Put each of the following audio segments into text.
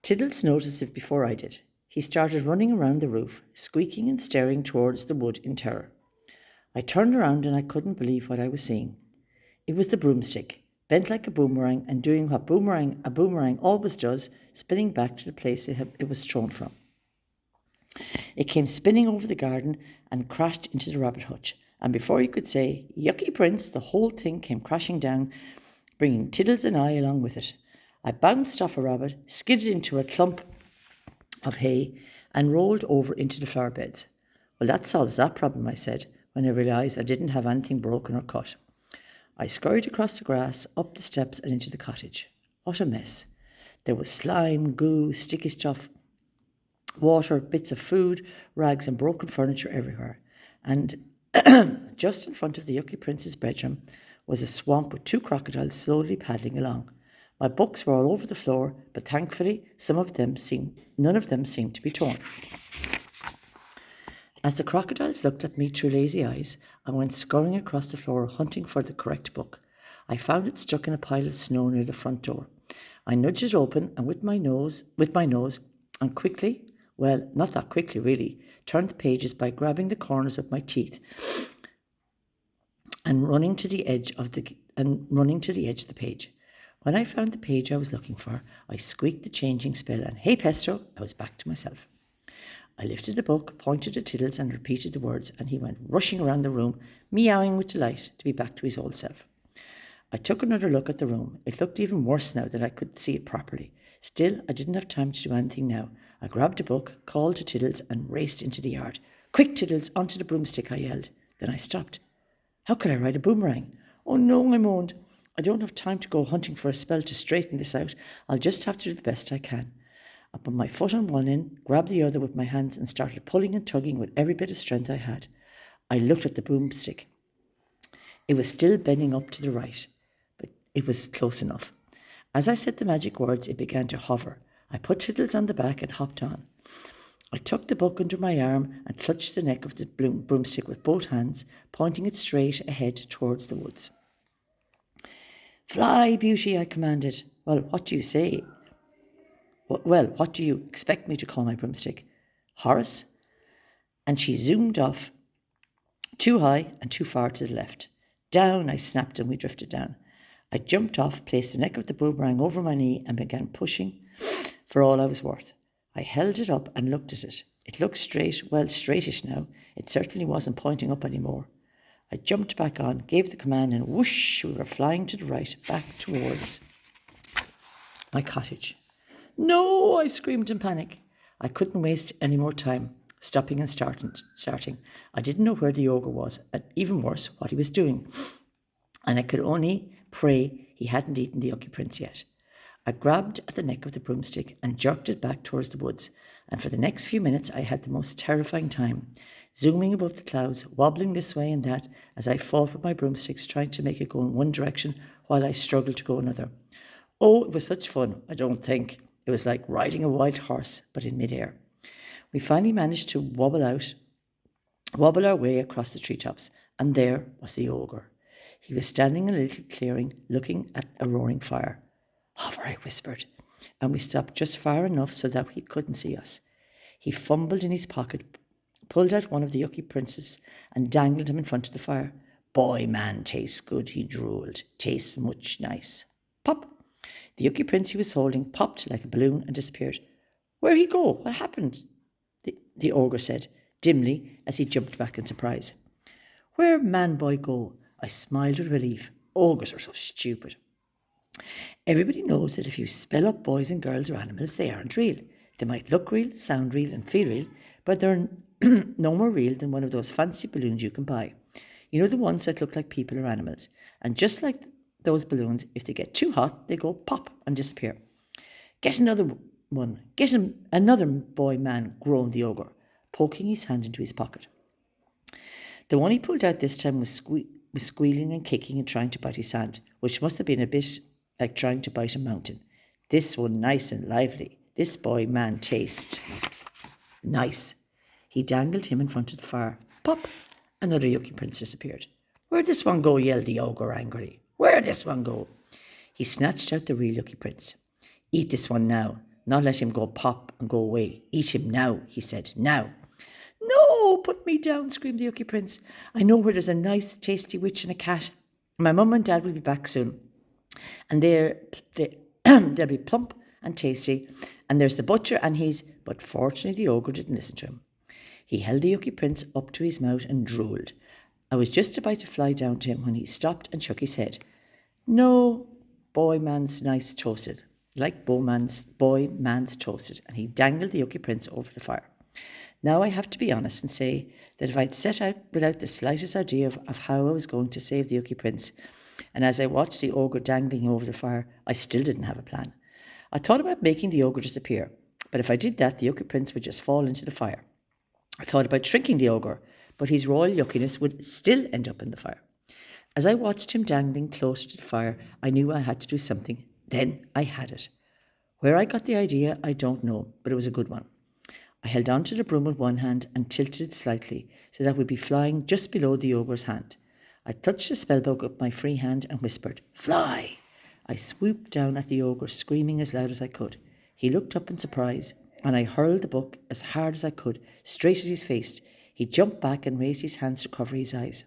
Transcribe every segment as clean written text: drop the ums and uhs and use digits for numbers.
Tiddles noticed it before I did. He started running around the roof, squeaking and staring towards the wood in terror. I turned around and I couldn't believe what I was seeing. It was the broomstick, bent like a boomerang and doing what a boomerang always does, spinning back to the place it was thrown from. It came spinning over the garden and crashed into the rabbit hutch. And before you could say, "Yuckee Prince," the whole thing came crashing down, bringing Tiddles and I along with it. I bounced off a rabbit, skidded into a clump of hay, and rolled over into the flower beds. "Well, that solves that problem," I said, when I realised I didn't have anything broken or cut. I scurried across the grass, up the steps and into the cottage. What a mess. There was slime, goo, sticky stuff, water, bits of food, rags and broken furniture everywhere. And just in front of the Yuckee Prince's bedroom was a swamp with 2 crocodiles slowly paddling along. My books were all over the floor, but thankfully none of them seemed to be torn. As the crocodiles looked at me through lazy eyes, I went scurrying across the floor hunting for the correct book. I found it stuck in a pile of snow near the front door. I nudged it open and with my nose and quickly, well, not that quickly really, turned the pages by grabbing the corners of my teeth and running to the edge of the page. When I found the page I was looking for, I squeaked the changing spell and hey pesto, I was back to myself. I lifted the book, pointed to Tiddles and repeated the words, and he went rushing around the room, meowing with delight to be back to his old self. I took another look at the room. It looked even worse now that I could see it properly. Still, I didn't have time to do anything now. I grabbed a book, called to Tiddles and raced into the yard. "Quick, Tiddles, onto the broomstick," I yelled. Then I stopped. How could I ride a boomerang? "Oh no," I moaned. "I don't have time to go hunting for a spell to straighten this out. I'll just have to do the best I can." I put my foot on one end, grabbed the other with my hands and started pulling and tugging with every bit of strength I had. I looked at the broomstick. It was still bending up to the right, but it was close enough. As I said the magic words, it began to hover. I put Tiddles on the back and hopped on. I tucked the book under my arm and clutched the neck of the broomstick with both hands, pointing it straight ahead towards the woods. "Fly, Beauty," I commanded. Well, what do you say? Well, what do you expect me to call my broomstick? Horace? And she zoomed off, too high and too far to the left. "Down," I snapped, and we drifted down. I jumped off, placed the neck of the boomerang over my knee and began pushing for all I was worth. I held it up and looked at it. It looked straightish now. It certainly wasn't pointing up anymore. I jumped back on, gave the command, and whoosh, we were flying to the right, back towards my cottage. "No," I screamed in panic. I couldn't waste any more time, stopping and starting. I didn't know where the ogre was, and even worse, what he was doing. And I could only pray he hadn't eaten the Yuckee Prince yet. I grabbed at the neck of the broomstick and jerked it back towards the woods, and for the next few minutes I had the most terrifying time, zooming above the clouds, wobbling this way and that as I fought with my broomsticks, trying to make it go in one direction while I struggled to go another. Oh, it was such fun, I don't think. It was like riding a wild horse, but in midair. We finally managed to wobble our way across the treetops, and there was the ogre. He was standing in a little clearing, looking at a roaring fire. "Hover," I whispered, and we stopped just far enough so that he couldn't see us. He fumbled in his pocket, pulled out one of the Yuckee Princes, and dangled him in front of the fire. "Boy, man, tastes good," he drooled. "Tastes much nice." Pop! The Yuckee Prince he was holding popped like a balloon and disappeared. "Where'd he go? What happened?" The ogre said, dimly, as he jumped back in surprise. "Where'd man boy go?" I smiled with relief. Ogres are so stupid. Everybody knows that if you spell up boys and girls or animals, they aren't real. They might look real, sound real, and feel real, but they're no more real than one of those fancy balloons you can buy. You know, the ones that look like people or animals. And just like those balloons, if they get too hot, they go pop and disappear. "Get another one. Get him another boy, man," groaned the ogre, poking his hand into his pocket. The one he pulled out this time was squealing and kicking and trying to bite his hand, which must have been a bit like trying to bite a mountain. "This one nice and lively. This boy, man, taste nice." He dangled him in front of the fire. Pop! Another Yuckee Prince disappeared. "Where'd this one go?" yelled the ogre angrily. "Where'd this one go?" He snatched out the real Yuckee Prince. "Eat this one now. not let him go pop and go away. Eat him now, he said, now. No, put me down, screamed the Yuckee Prince. I know where there's a nice, tasty witch and a cat. My mum and dad will be back soon. And they'll be plump and tasty. And there's the butcher and his... But fortunately, the ogre didn't listen to him. He held the Yuckee Prince up to his mouth and drooled. I was just about to fly down to him when he stopped and shook his head. No, boy man's nice toasted. Like boy man's toasted. And he dangled the Yuckee Prince over the fire. Now I have to be honest and say that if I'd set out without the slightest idea of how I was going to save the Yuckee Prince, and as I watched the ogre dangling him over the fire, I still didn't have a plan. I thought about making the ogre disappear, but if I did that, the Yuckee Prince would just fall into the fire. I thought about shrinking the ogre, but his royal yuckiness would still end up in the fire. As I watched him dangling closer to the fire, I knew I had to do something. Then I had it. Where I got the idea, I don't know, but it was a good one. I held on to the broom with one hand and tilted it slightly so that it would be flying just below the ogre's hand. I touched the spellbook with my free hand and whispered, "Fly!" I swooped down at the ogre, screaming as loud as I could. He looked up in surprise, and I hurled the book as hard as I could, straight at his face. He jumped back and raised his hands to cover his eyes.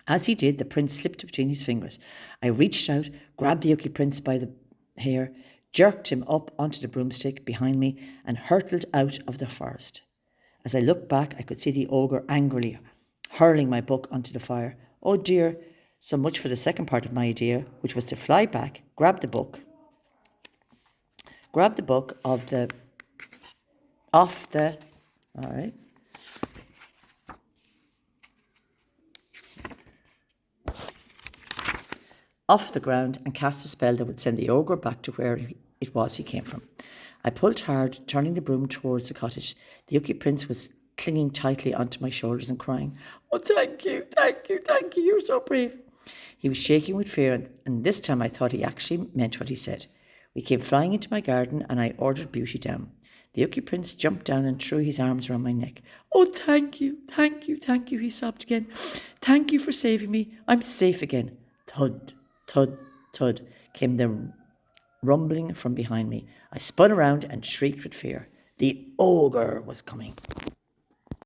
As he did, the prince slipped between his fingers. I reached out, grabbed the Yuckee Prince by the hair, jerked him up onto the broomstick behind me, and hurtled out of the forest. As I looked back, I could see the ogre angrily hurling my book onto the fire. Oh dear, so much for the second part of my idea, which was to fly back, grab the book off the ground and cast a spell that would send the ogre back to where it was he came from. I pulled hard, turning the broom towards the cottage. The Yuckee Prince was clinging tightly onto my shoulders and crying, "Oh, thank you, you're so brave." He was shaking with fear, and this time I thought he actually meant what he said. We came flying into my garden, and I ordered Beauty down. The Yuckee Prince jumped down and threw his arms around my neck. "Oh, thank you, he sobbed again. "Thank you for saving me. I'm safe again." Thud, thud, thud came the rumbling from behind me. I spun around and shrieked with fear. The ogre was coming.